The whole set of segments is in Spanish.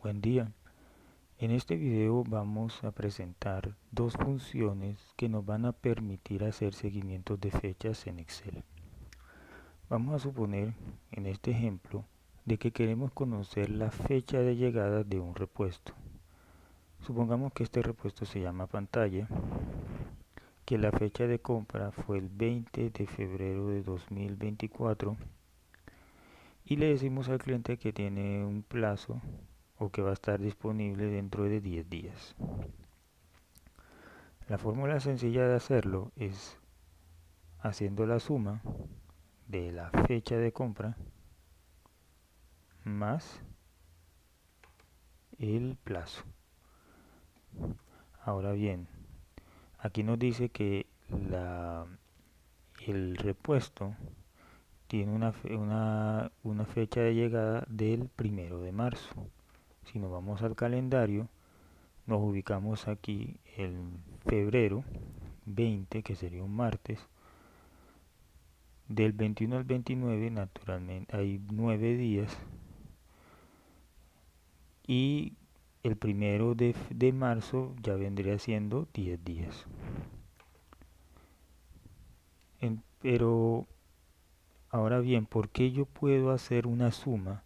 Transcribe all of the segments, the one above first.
Buen día. En este video vamos a presentar dos funciones que nos van a permitir hacer seguimientos de fechas en Excel. Vamos a suponer en este ejemplo de que queremos conocer la fecha de llegada de un repuesto. Supongamos que este repuesto se llama pantalla, que la fecha de compra fue el 20 de febrero de 2024 y le decimos al cliente que tiene un plazo o que va a estar disponible dentro de 10 días. La fórmula sencilla de hacerlo es haciendo la suma de la fecha de compra más el plazo. Ahora bien, aquí nos dice que el repuesto tiene una fecha de llegada del 1 de marzo. Si nos vamos al calendario, nos ubicamos aquí en febrero 20, que sería un martes. Del 21 al 29, naturalmente, hay 9 días. Y el 1 de marzo ya vendría siendo 10 días. Pero, ahora bien, ¿por qué yo puedo hacer una suma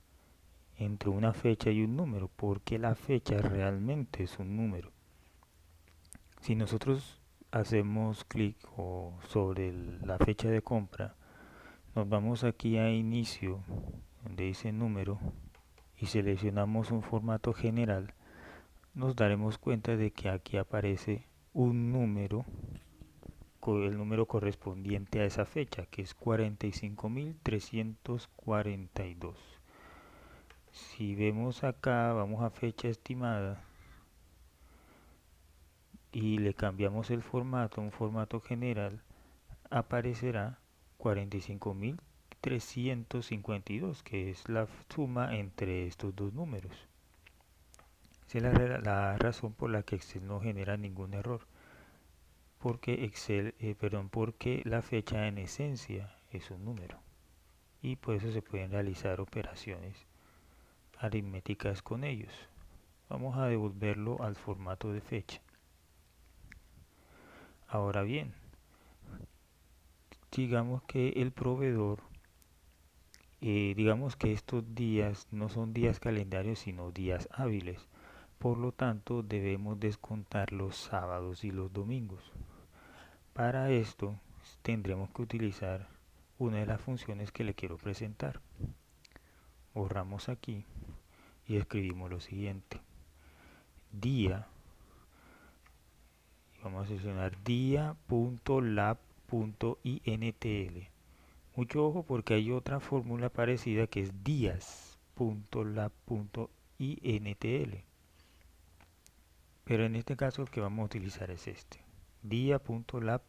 entre una fecha y un número? Porque la fecha realmente es un número. Si nosotros hacemos clic sobre la fecha de compra, nos vamos aquí a inicio, donde dice número, y seleccionamos un formato general, nos daremos cuenta de que aquí aparece un número, el número correspondiente a esa fecha, que es 45.342. Si vemos acá, vamos a fecha estimada y le cambiamos el formato a un formato general, aparecerá 45.352, que es la suma entre estos dos números. Esa es la razón por la que Excel no genera ningún error, porque porque la fecha en esencia es un número y por eso se pueden realizar operaciones aritméticas con ellos. Vamos a devolverlo al formato de fecha. Ahora bien, digamos que el proveedor, digamos que estos días no son días calendarios sino días hábiles. Por lo tanto, debemos descontar los sábados y los domingos. Para esto tendremos que utilizar una de las funciones que le quiero presentar. Borramos aquí y escribimos lo siguiente: día, vamos a seleccionar dia.lab.intl. Mucho ojo porque hay otra fórmula parecida que es días.lab.intl, pero en este caso el que vamos a utilizar es este, dia.lab.intl.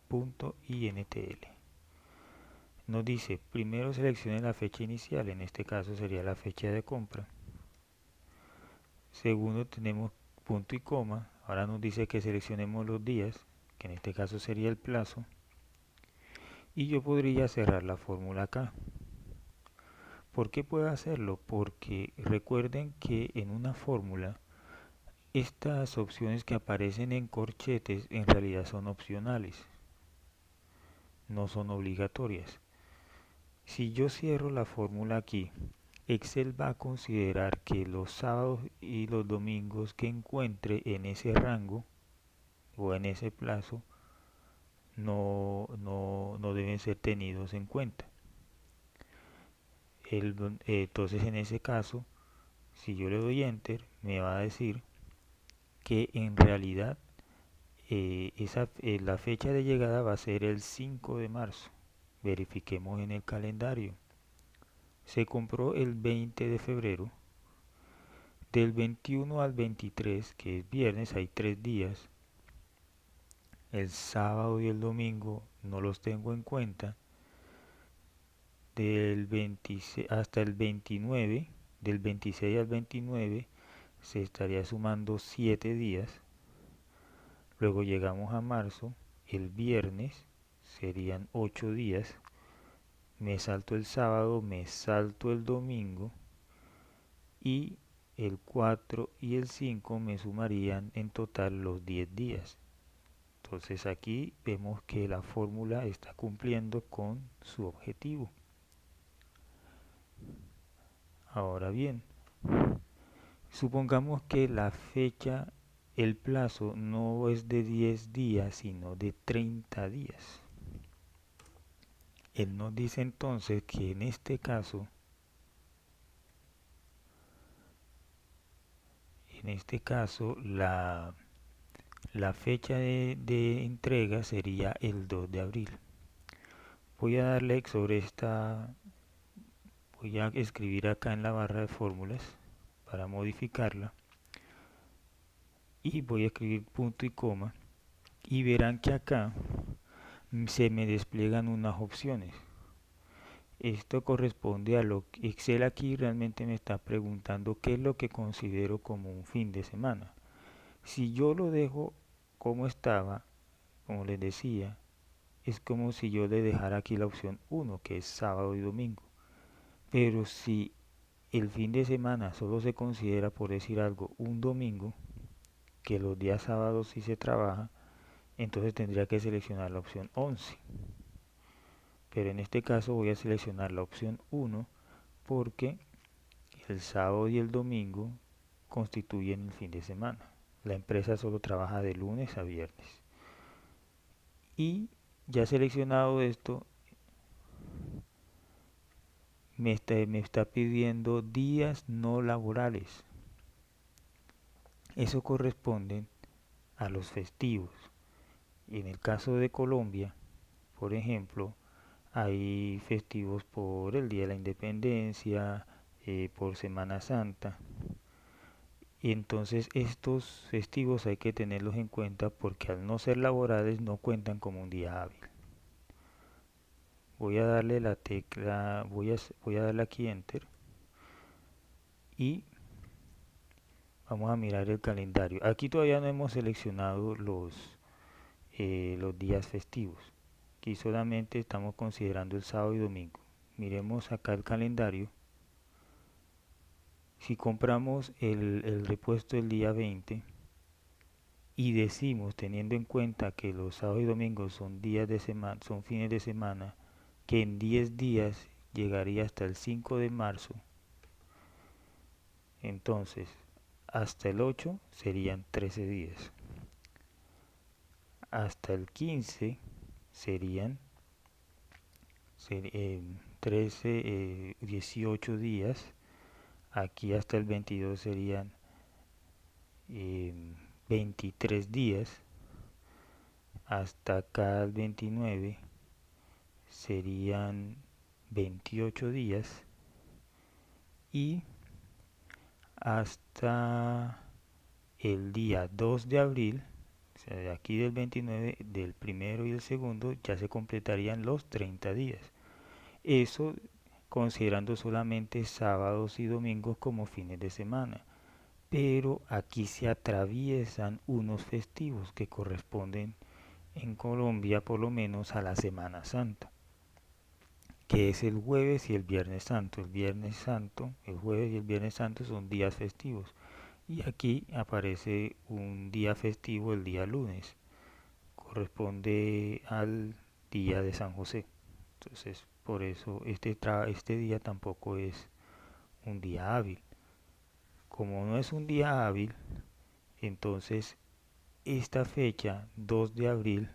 Nos dice, primero seleccione la fecha inicial, en este caso sería la fecha de compra. Segundo tenemos punto y coma, ahora nos dice que seleccionemos los días, que en este caso sería el plazo. Y yo podría cerrar la fórmula acá. ¿Por qué puedo hacerlo? Porque recuerden que en una fórmula estas opciones que aparecen en corchetes en realidad son opcionales, no son obligatorias. Si yo cierro la fórmula aquí, Excel va a considerar que los sábados y los domingos que encuentre en ese rango o en ese plazo no deben ser tenidos en cuenta. Entonces en ese caso, si yo le doy enter, me va a decir que en realidad la fecha de llegada va a ser el 5 de marzo. Verifiquemos en el calendario. Se compró el 20 de febrero. Del 21 al 23, que es viernes, hay 3 días. El sábado y el domingo no los tengo en cuenta. Del 26 hasta el 29, del 26 al 29, se estaría sumando 7 días. Luego llegamos a marzo, el viernes serían 8 días. Me salto el sábado, me salto el domingo y el 4 y el 5 me sumarían en total los 10 días. Entonces aquí vemos que la fórmula está cumpliendo con su objetivo. Ahora bien, supongamos que la fecha, el plazo no es de 10 días, sino de 30 días. Él nos dice entonces que en este caso, la fecha de entrega sería el 2 de abril. Voy a darle sobre esta, voy a escribir acá en la barra de fórmulas para modificarla y voy a escribir punto y coma y verán que acá se me despliegan unas opciones. Esto corresponde a lo que Excel aquí realmente me está preguntando qué es lo que considero como un fin de semana. Si yo lo dejo como estaba, como les decía, es como si yo le dejara aquí la opción 1, que es sábado y domingo. Pero si el fin de semana solo se considera, por decir algo, un domingo, que los días sábados sí se trabaja, entonces tendría que seleccionar la opción 11. Pero en este caso voy a seleccionar la opción 1 porque el sábado y el domingo constituyen el fin de semana. La empresa solo trabaja de lunes a viernes. Y ya seleccionado esto, me está pidiendo días no laborales. Eso corresponde a los festivos. En el caso de Colombia, por ejemplo, hay festivos por el Día de la Independencia, por Semana Santa. Y entonces estos festivos hay que tenerlos en cuenta porque al no ser laborales no cuentan como un día hábil. Voy a darle la tecla, voy a darle aquí Enter y vamos a mirar el calendario. Aquí todavía no hemos seleccionado los días festivos. Aquí solamente estamos considerando el sábado y domingo. Miremos acá el calendario. Si compramos el repuesto el día 20 y decimos, teniendo en cuenta que los sábados y domingos son días de semana, son fines de semana, que en 10 días llegaría hasta el 5 de marzo, entonces hasta el 8 serían 13 días. Hasta el 15 serían 18 días. Aquí hasta el 22 serían 23 días. Hasta acá el 29 serían 28 días. Y hasta el día 2 de abril, o sea, de aquí del 29, del primero y el segundo, ya se completarían los 30 días. Eso considerando solamente sábados y domingos como fines de semana. Pero aquí se atraviesan unos festivos que corresponden en Colombia por lo menos a la Semana Santa, que es el jueves y el viernes santo. El viernes santo, el jueves y el viernes santo son días festivos. Y aquí aparece un día festivo el día lunes. Corresponde al día de San José. Entonces, por eso este día tampoco es un día hábil. Como no es un día hábil, entonces esta fecha, 2 de abril,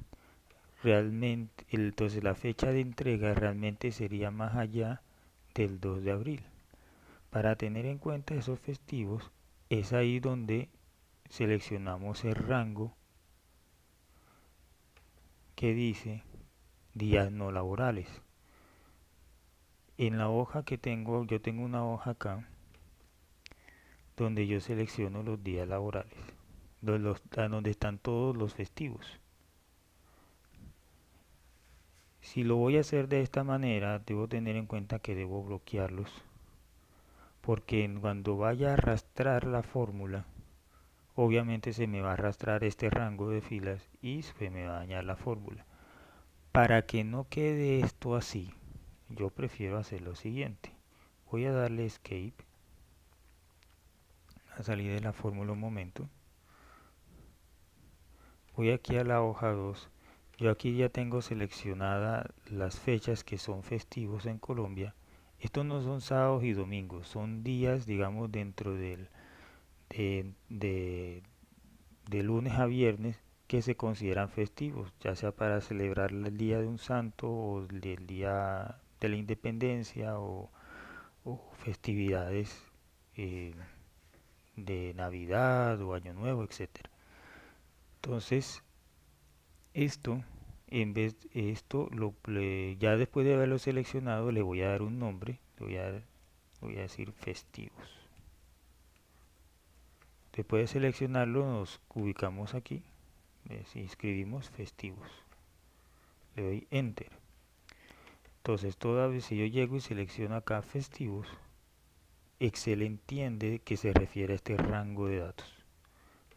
realmente, entonces la fecha de entrega realmente sería más allá del 2 de abril. Para tener en cuenta esos festivos, es ahí donde seleccionamos el rango que dice días no laborales. En la hoja que tengo, yo tengo una hoja acá donde yo selecciono los días laborales, donde están todos los festivos. Si lo voy a hacer de esta manera, debo tener en cuenta que debo bloquearlos, porque cuando vaya a arrastrar la fórmula, obviamente se me va a arrastrar este rango de filas y se me va a dañar la fórmula. Para que no quede esto así, yo prefiero hacer lo siguiente. Voy a darle Escape a salir de la fórmula un momento. Voy aquí a la hoja 2. Yo aquí ya tengo seleccionadas las fechas que son festivos en Colombia. Estos no son sábados y domingos, son días, digamos, dentro de, de, de lunes a viernes que se consideran festivos, ya sea para celebrar el día de un santo o el día de la independencia o festividades eh, de Navidad o Año Nuevo, etcétera. Entonces, esto, en vez de esto, ya después de haberlo seleccionado, le voy a dar un nombre, le voy a decir festivos. Después de seleccionarlo, nos ubicamos aquí, si escribimos festivos, le doy enter. Entonces, toda vez si yo llego y selecciono acá festivos, Excel entiende que se refiere a este rango de datos.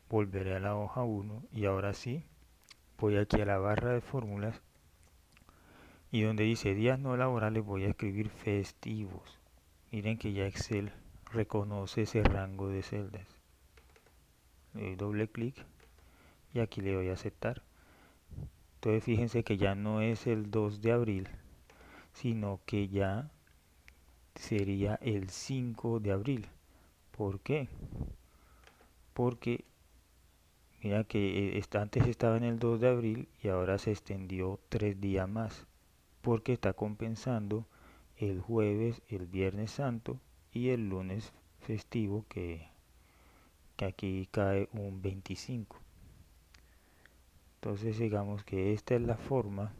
Volveré a la hoja 1 y ahora sí, voy aquí a la barra de fórmulas y donde dice días no laborales voy a escribir festivos. Miren que ya Excel reconoce ese rango de celdas. Le doy doble clic y aquí le doy a aceptar. Entonces fíjense que ya no es el 2 de abril, sino que ya sería el 5 de abril. ¿Por qué? Porque mira que antes estaba en el 2 de abril y ahora se extendió 3 días más, porque está compensando el jueves, el viernes santo y el lunes festivo que aquí cae un 25. Entonces digamos que esta es la forma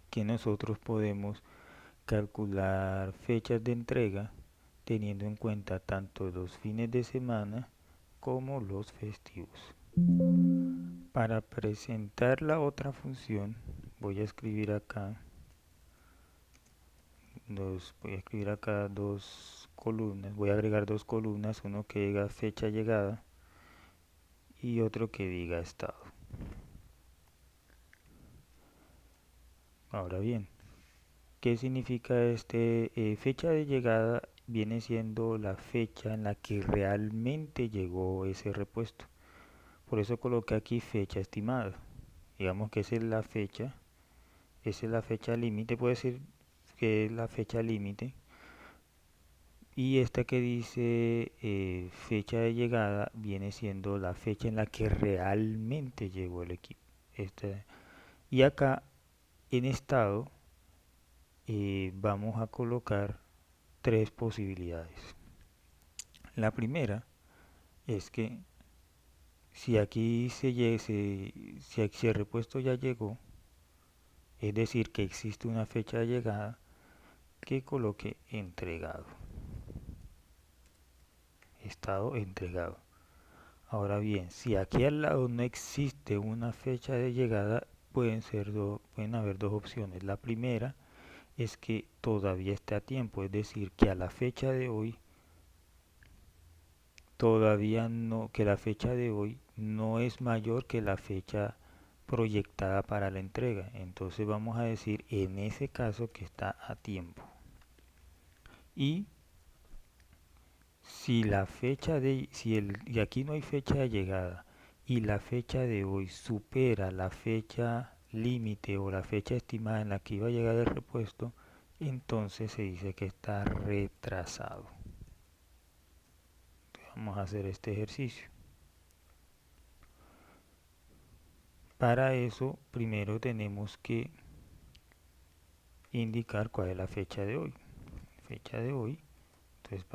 que nosotros podemos calcular fechas de entrega teniendo en cuenta tanto los fines de semana como los festivos. Para presentar la otra función voy a escribir acá dos columnas, voy a agregar dos columnas, uno que diga fecha llegada y otro que diga estado. Ahora bien, ¿qué significa fecha de llegada? Viene siendo la fecha en la que realmente llegó ese repuesto. Por eso coloqué aquí fecha estimada. Digamos que esa es la fecha límite, puede ser que es la fecha límite. Y esta que dice fecha de llegada viene siendo la fecha en la que realmente llegó el equipo. Y acá en estado vamos a colocar tres posibilidades. La primera es que si aquí si el repuesto ya llegó, es decir, que existe una fecha de llegada, que coloque entregado. Estado entregado. Ahora bien, si aquí al lado no existe una fecha de llegada, pueden haber dos opciones. La primera es que todavía esté a tiempo, es decir, que a la fecha de hoy todavía no, que la fecha de hoy no es mayor que la fecha proyectada para la entrega. Entonces vamos a decir en ese caso que está a tiempo. Y si la fecha de, si el, y aquí no hay fecha de llegada y la fecha de hoy supera la fecha límite o la fecha estimada en la que iba a llegar el repuesto, entonces se dice que está retrasado. Vamos a hacer este ejercicio. Para eso, primero tenemos que indicar cuál es la fecha de hoy. Fecha de hoy. Entonces,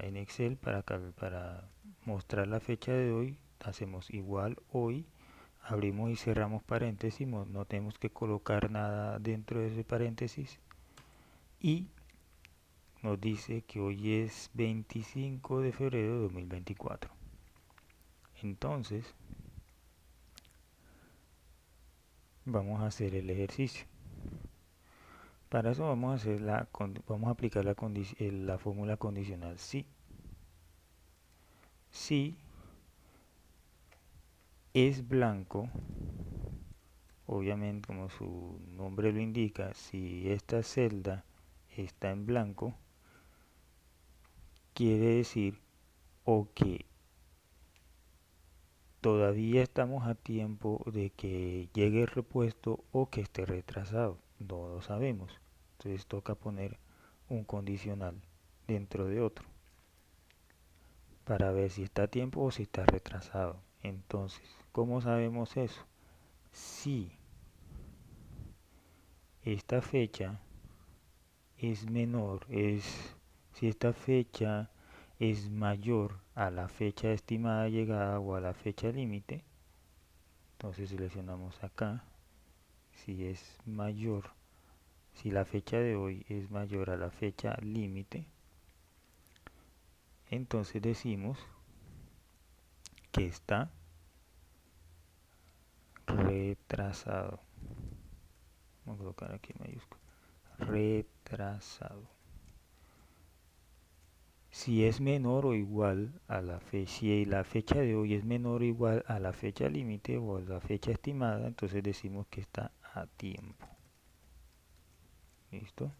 en Excel, para mostrar la fecha de hoy, hacemos igual hoy, abrimos y cerramos paréntesis, no tenemos que colocar nada dentro de ese paréntesis. Y nos dice que hoy es 25 de febrero de 2024. Entonces, vamos a hacer el ejercicio. Para eso vamos a aplicar la fórmula condicional si. Si es blanco, obviamente como su nombre lo indica, si esta celda está en blanco, quiere decir o que todavía estamos a tiempo de que llegue el repuesto o que esté retrasado. No lo sabemos. Entonces toca poner un condicional dentro de otro para ver si está a tiempo o si está retrasado. Entonces, ¿cómo sabemos eso? Si esta fecha es menor, si esta fecha es mayor a la fecha estimada de llegada o a la fecha límite, entonces seleccionamos acá. Si es mayor, si la fecha de hoy es mayor a la fecha límite, entonces decimos que está retrasado. Vamos a colocar aquí en mayúscula. Retrasado. Si es menor o igual a la fecha, si la fecha de hoy es menor o igual a la fecha límite o a la fecha estimada, entonces decimos que está a tiempo. ¿Listo?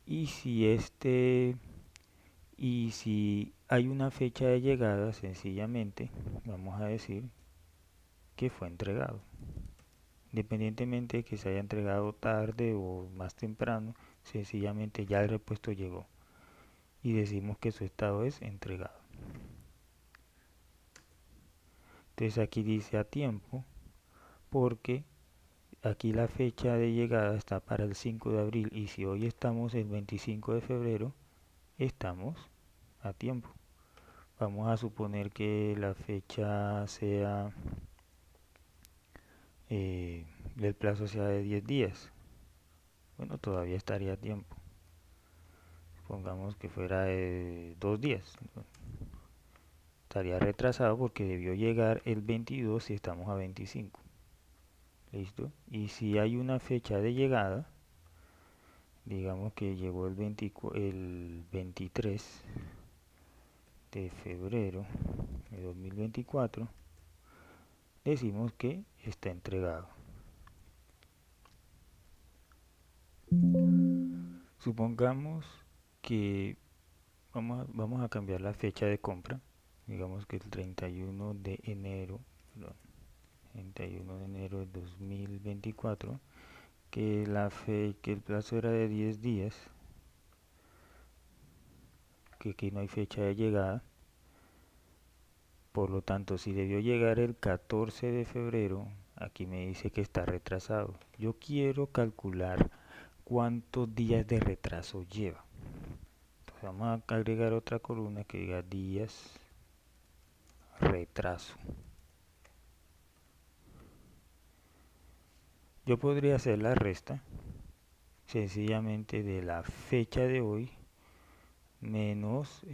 Y si hay una fecha de llegada, sencillamente vamos a decir que fue entregado. Independientemente de que se haya entregado tarde o más temprano, sencillamente ya el repuesto llegó y decimos que su estado es entregado. Entonces aquí dice a tiempo porque aquí la fecha de llegada está para el 5 de abril y si hoy estamos el 25 de febrero, estamos a tiempo. Vamos a suponer que la fecha sea, el plazo sea de 10 días. Bueno, todavía estaría a tiempo. Supongamos que fuera de 2 días. Estaría retrasado porque debió llegar el 22 si estamos a 25. ¿Listo? Y si hay una fecha de llegada, digamos que llegó el 23 de febrero de 2024, decimos que está entregado. Supongamos que vamos a cambiar la fecha de compra, digamos que el 31 de enero, perdón, 31 de enero de 2024, que el plazo era de 10 días, que aquí no hay fecha de llegada. Por lo tanto, si debió llegar el 14 de febrero, aquí me dice que está retrasado. Yo quiero calcular cuántos días de retraso lleva. Entonces vamos a agregar otra columna que diga días retraso. Yo podría hacer la resta sencillamente de la fecha de hoy menos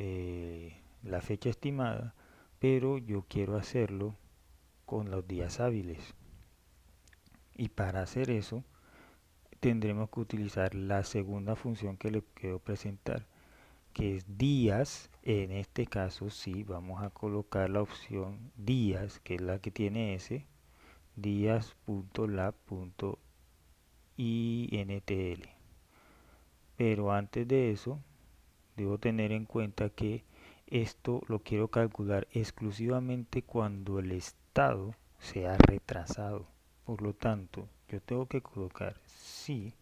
la fecha estimada, pero yo quiero hacerlo con los días hábiles. Y para hacer eso tendremos que utilizar la segunda función que le quiero presentar, que es días. En este caso sí vamos a colocar la opción días, que es la que tiene ese días.lab.intl. Pero antes de eso debo tener en cuenta que esto lo quiero calcular exclusivamente cuando el estado sea retrasado. Por lo tanto, yo tengo que colocar si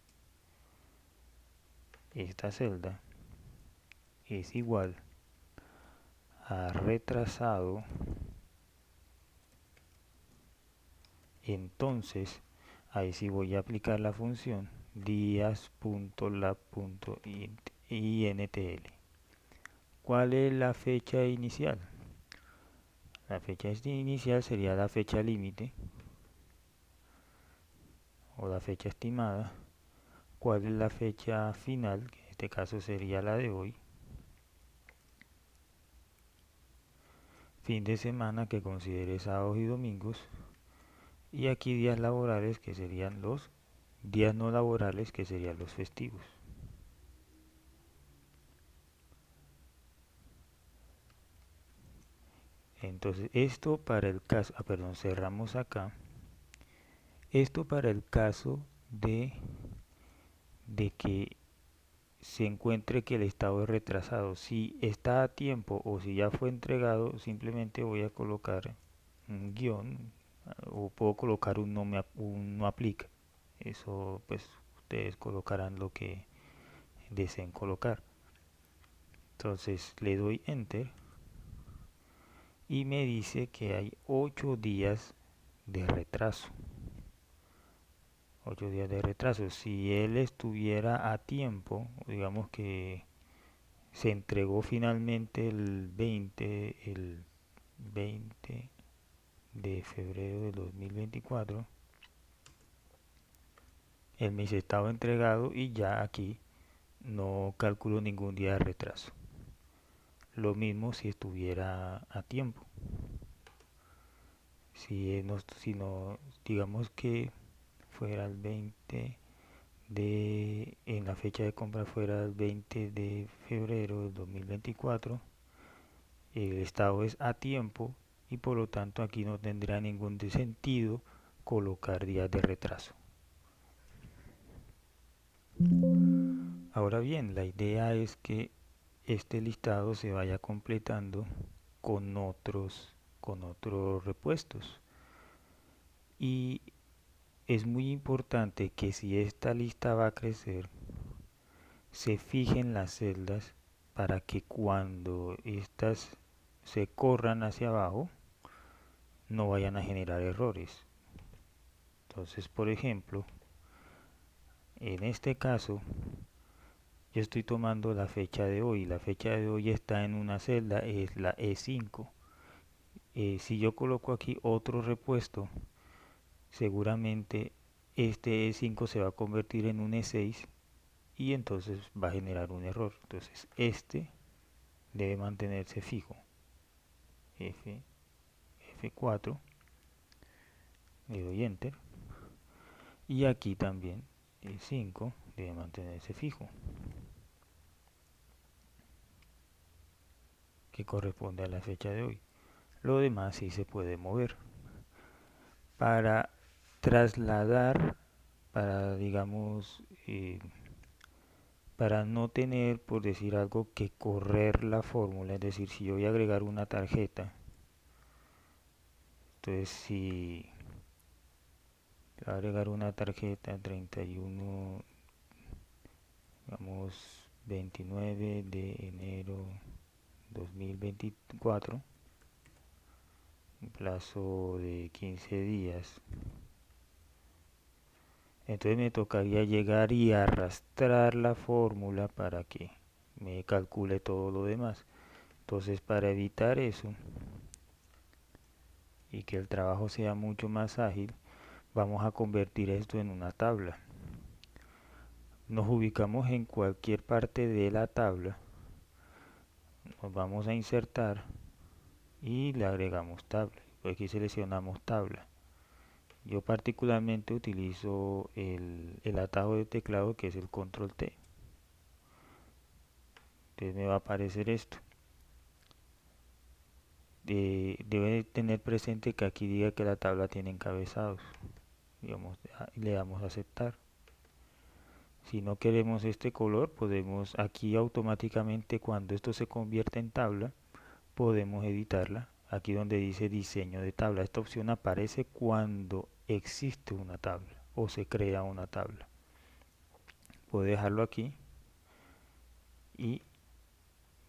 esta celda es igual a retrasado, entonces ahí sí voy a aplicar la función días.lab.intl. ¿Cuál es la fecha inicial? La fecha inicial sería la fecha límite o la fecha estimada. ¿Cuál es la fecha final? Que en este caso sería la de hoy. Fin de semana que considere sábados y domingos. Y aquí días laborales que serían los días no laborales que serían los festivos. Entonces esto para el caso, perdón, cerramos acá. Esto para el caso de que se encuentre que el estado es retrasado. Si está a tiempo o si ya fue entregado, simplemente voy a colocar un guión o puedo colocar un no aplica. Eso pues ustedes colocarán lo que deseen colocar. Entonces le doy enter y me dice que hay 8 días de retraso. 8 días de retraso. Si él estuviera a tiempo, digamos que se entregó finalmente el 20 de febrero del 2024, el mes estaba entregado y ya aquí no calculo ningún día de retraso. Lo mismo si estuviera a tiempo. Si no, digamos que fuera el 20 en la fecha de compra fuera el 20 de febrero del 2024, el estado es a tiempo y por lo tanto aquí no tendrá ningún sentido colocar días de retraso. Ahora bien, la idea es que este listado se vaya completando con otros repuestos. Y es muy importante que si esta lista va a crecer, se fijen las celdas para que cuando estas se corran hacia abajo, no vayan a generar errores. Entonces, por ejemplo, en este caso, yo estoy tomando la fecha de hoy. La fecha de hoy está en una celda, es la E5. Si yo coloco aquí otro repuesto, seguramente este E5 se va a convertir en un E6 y entonces va a generar un error. Entonces este debe mantenerse fijo. F, F4, le doy enter. Y aquí también E5 debe mantenerse fijo, que corresponde a la fecha de hoy. Lo demás sí se puede mover. Para trasladar, para digamos, para no tener, por decir algo, que correr la fórmula, es decir, si yo voy a agregar una tarjeta, entonces si voy a agregar una tarjeta 31, digamos 29 de enero 2024, un plazo de 15 días, entonces me tocaría llegar y arrastrar la fórmula para que me calcule todo lo demás. Entonces para evitar eso y que el trabajo sea mucho más ágil, vamos a convertir esto en una tabla. Nos ubicamos en cualquier parte de la tabla, nos vamos a insertar y le agregamos tabla. Aquí seleccionamos tabla. Yo particularmente utilizo el atajo de teclado que es el control T. Entonces me va a aparecer esto. Debe tener presente que aquí diga que la tabla tiene encabezados. Digamos, le damos a aceptar. Si no queremos este color, podemos aquí automáticamente cuando esto se convierte en tabla, podemos editarla. Aquí donde dice diseño de tabla, esta opción aparece cuando existe una tabla o se crea una tabla. Puedo dejarlo aquí y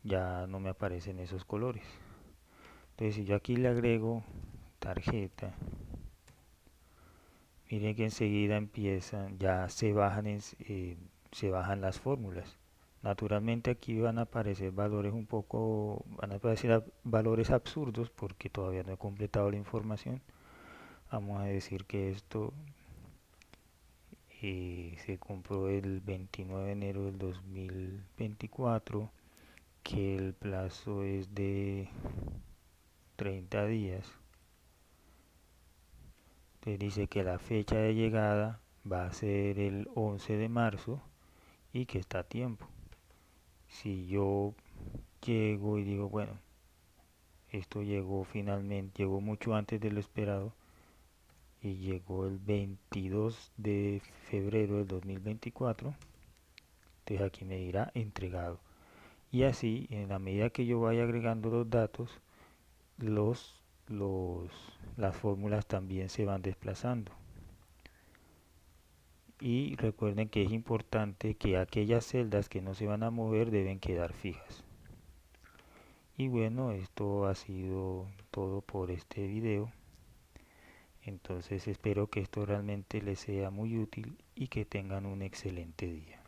ya no me aparecen esos colores. Entonces si yo aquí le agrego tarjeta, miren que enseguida empiezan, ya se bajan las fórmulas. Naturalmente aquí van a aparecer valores van a aparecer valores absurdos porque todavía no he completado la información. Vamos a decir que esto se compró el 29 de enero del 2024, que el plazo es de 30 días. Entonces dice que la fecha de llegada va a ser el 11 de marzo y que está a tiempo. Si yo llego y digo, bueno, esto llegó finalmente, llegó mucho antes de lo esperado y llegó el 22 de febrero del 2024, Entonces aquí me dirá entregado. Y así, en la medida que yo vaya agregando los datos, los, las fórmulas también se van desplazando. Y recuerden que es importante que aquellas celdas que no se van a mover deben quedar fijas. Y bueno, esto ha sido todo por este video. Entonces espero que esto realmente les sea muy útil y que tengan un excelente día.